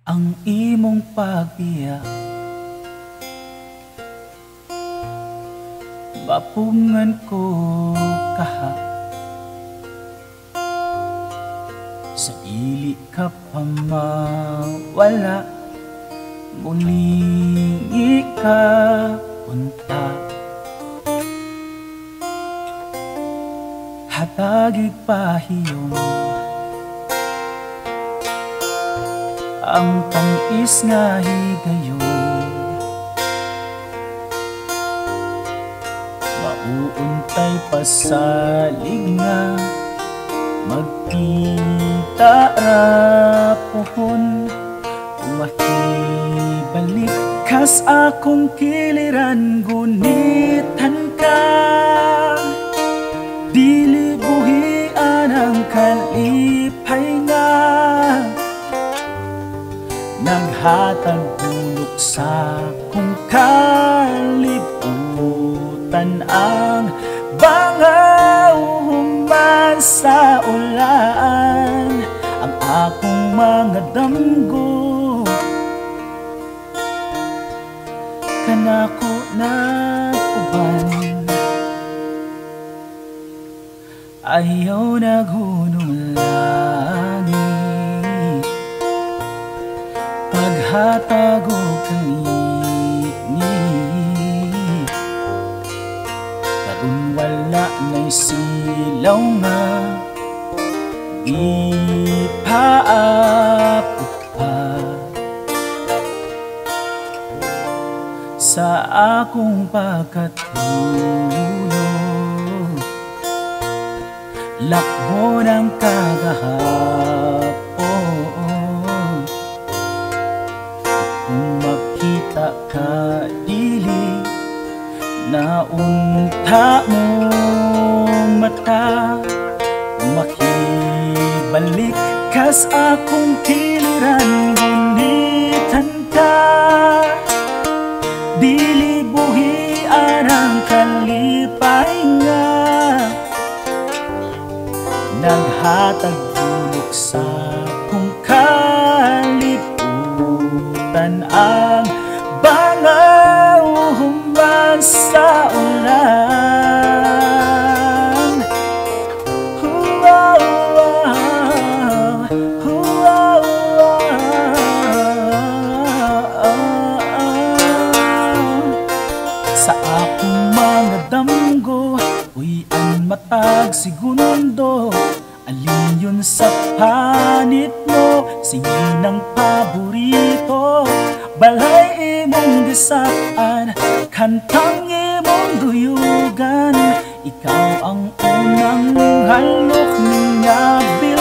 Ang imong pagbiyak mapungan ko kaha, sa dili ka pa mawala, muling ikapunta. Hatagig pahiyong ang tamis nga higayon, mauuntay pasalig nga magkita ra pohon. Umahibalik kas akong kiliran, gunitan ka, dili buhian ang kalipay nga naghatag bulok sa kung kalibutan. Ang bangaw human sa ulan, ang akong mga damgo kanako na uban. Ayaw naghunong langit, paghatag o kalinit, karon wala na'y silaw nga ipaapot pa sa akong pagkatulog. Lakbo ng kagahapon, kung makita ka dili na unta mong mata, makibalik kas akong kiliran, gunitan ka, dili buhian ang kalipay nga naghatag bulok sa kung kalibutan. Ang bangaw human sa ulan, sa akong mga damgo, uy-an matag segundo. Alin yun sa panit mo, sige ng paborito, balay imong gisaan, kantang imong duyugan. Ikaw ang unang halok ng abil